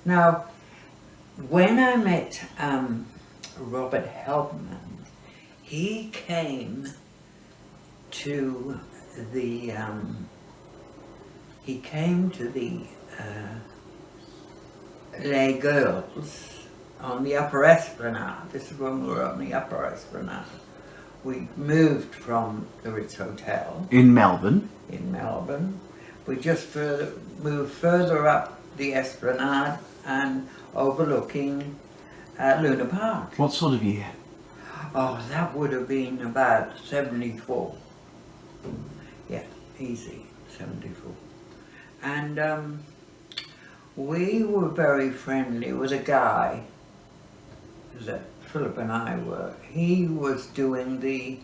Now, when I met Robert Helpmann, he came to the Les Girls on the Upper Esplanade. This is when we were on the Upper Esplanade. We moved from the Ritz Hotel in Melbourne. We just moved further up the Esplanade and overlooking Luna Park. What sort of year? Oh, that would have been about 74. Yeah, easy, 74. And we were very friendly with a guy that Philip and I were. He was doing the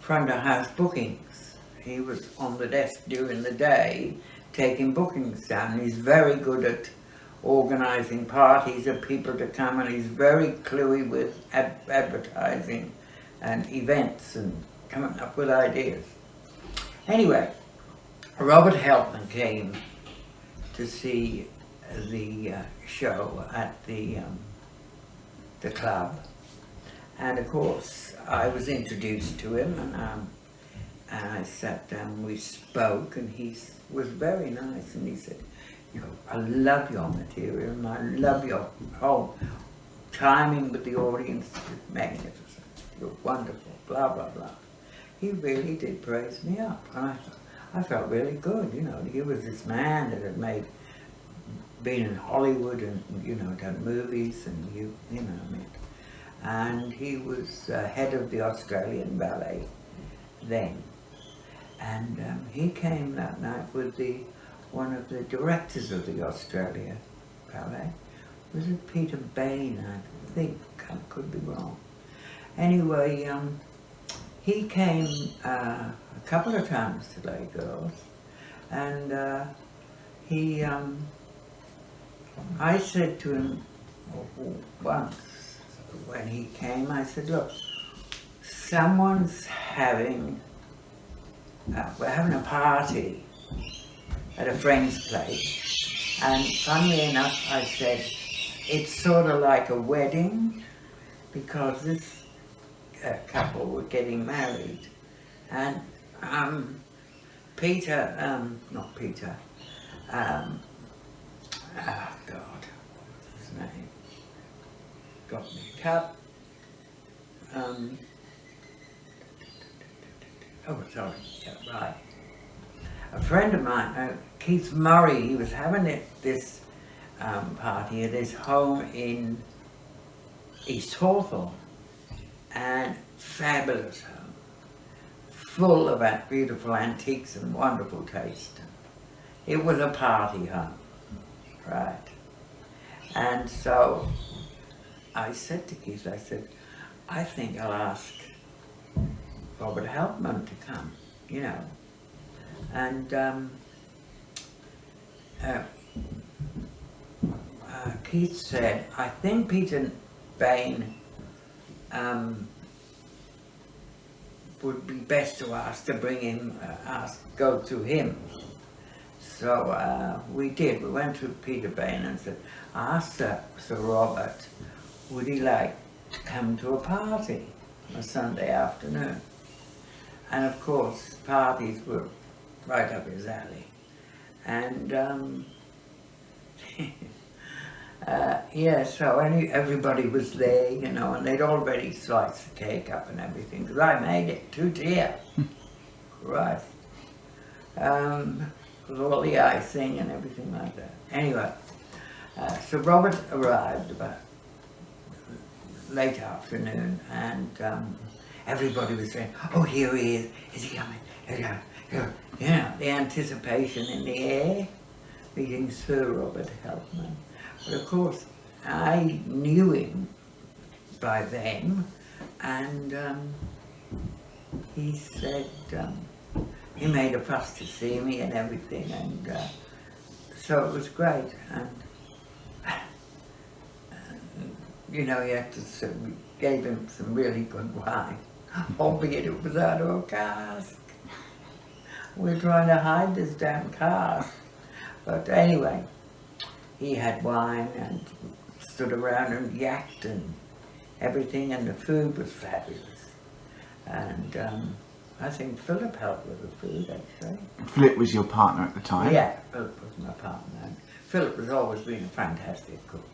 front of house bookings. He was on the desk during the day taking bookings down. He's very good at organising parties of people to come, and he's very cluey with advertising and events and coming up with ideas. Anyway, Robert Helpmann came to see the show at the club, and of course I was introduced to him, and I sat down, we spoke, and he was very nice, and he said, I love your material, and I love your whole timing with the audience, it's magnificent, you're wonderful, blah, blah, blah. He really did praise me up, and I felt really good, he was this man that had been in Hollywood and, done movies, and you know what I mean. And he was head of the Australian Ballet then. And he came that night with one of the directors of the Australia Ballet. Was it Peter Bain, I think? I could be wrong. Anyway, he came a couple of times to Les Girls, and I said to him once when he came, I said, look, we're having a party at a friend's place, and funnily enough, I said, it's sort of like a wedding, because this couple were getting married, and not Peter, God, what's his name? Got me a cup. Sorry, yeah, right. A friend of mine, Keith Murray, he was having this party at his home in East Hawthorne, and fabulous home, full of beautiful antiques and wonderful taste. It was a party home, right? And so I said to Keith, I think I'll ask Robert Helpmann to come, and Keith said, I think Peter Bain would be best to ask to bring him, go through him. So we did. We went to Peter Bain and said, asked Sir Robert, would he like to come to a party on a Sunday afternoon? And of course, parties were right up his alley. And so everybody was there, and they'd already sliced the cake up and everything, because I made it, 2-tier. Right. With all the icing and everything like that. Anyway, so Robert arrived about late afternoon, and everybody was saying, oh, here he is he coming? Here. The anticipation in the air, meeting Sir Robert Helpmann. But of course, I knew him by then, and he said, he made a fuss to see me and everything, and so it was great. And we gave him some really good wine, albeit it was out of a cask. We're trying to hide this damn cask. But anyway, he had wine and stood around and yacked and everything, and the food was fabulous. And I think Philip helped with the food, actually. Philip was your partner at the time? Yeah, Philip was my partner. And Philip has always been a fantastic cook.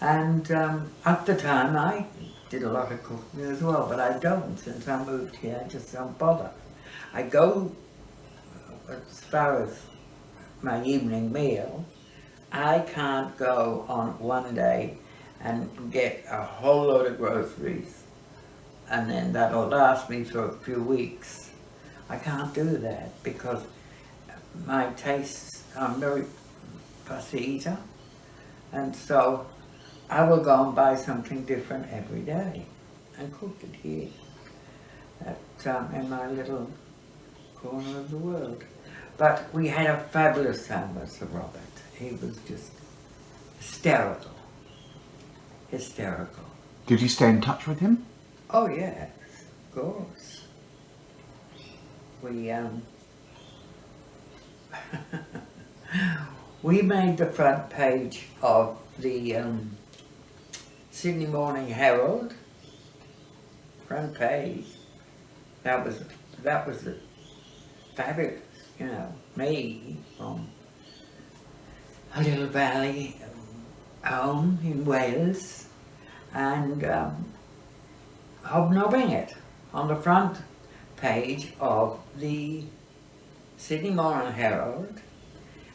And at the time I did a lot of cooking as well, but I don't since I moved here. I just don't bother. I go as far as my evening meal. I can't go on one day and get a whole load of groceries and then that'll last me for a few weeks. I can't do that because my tastes, I'm very fussy eater, and so I will go and buy something different every day and cook it here in my little corner of the world. But we had a fabulous time with Sir Robert. He was just hysterical. Hysterical. Did you stay in touch with him? Oh yes, of course. We we made the front page of the Sydney Morning Herald. Front page. That was fabulous. You know, me from a little valley home in Wales, and hobnobbing it on the front page of the Sydney Morning Herald,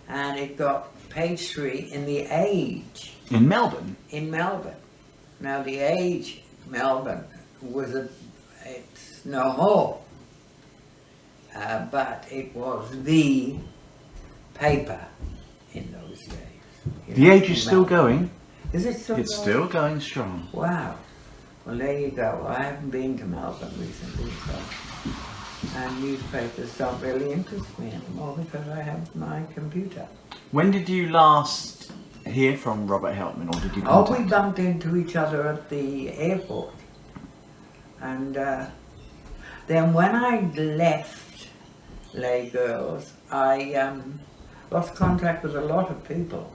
and it got page 3 in the Age. In Melbourne? In Melbourne. Now the Age, Melbourne, it's no more, but it was the paper in those days. The Age is still going? Is it still going? It's still going strong. Wow. Well, there you go. I haven't been to Melbourne recently, and newspapers don't really interest me anymore because I have my computer. When did you last hear from Robert Helpmann, or did you Oh, contact we bumped into each other at the airport. And then when I left Les Girls, I lost contact with a lot of people,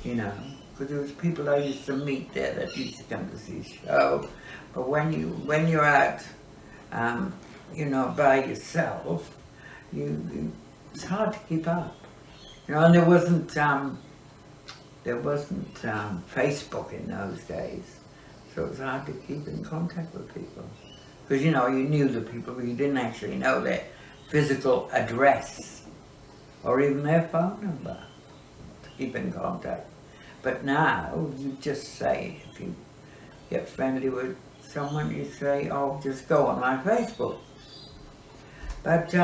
you know, because there was people I used to meet there that used to come to see the show. But when you're out, you know, by yourself, it's hard to keep up. You know, and there wasn't Facebook in those days, so it was hard to keep in contact with people. Because, you know, you knew the people, but you didn't actually know their physical address or even their phone number to keep in contact. But now, you just say, if you get friendly with someone, you say, oh, just go on my Facebook. But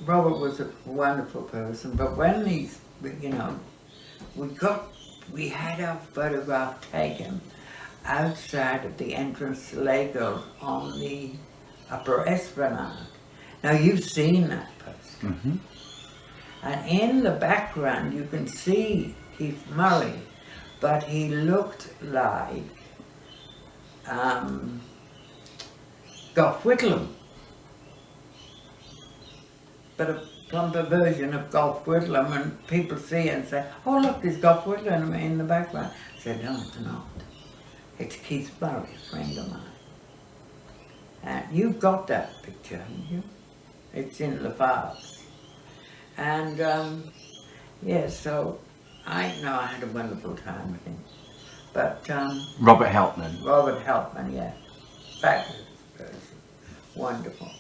Robert was a wonderful person, but when these, you know, we had our photograph taken outside of the entrance to Les Girls on the upper esplanade. Now you've seen that poster. Mm-hmm. And in the background you can see Keith Murray, but he looked like Gough Whitlam, but a plumper version of Gough Whitlam, and people see it and say, oh look, there's Gough Whitlam in the background. I said, no, it's not. It's Keith Murray, a friend of mine. And you've got that picture, haven't you? It's in Lafarge's. And yeah, so I know I had a wonderful time with him. But Robert Helpmann. Robert Helpmann, yeah. Fabulous person. Wonderful.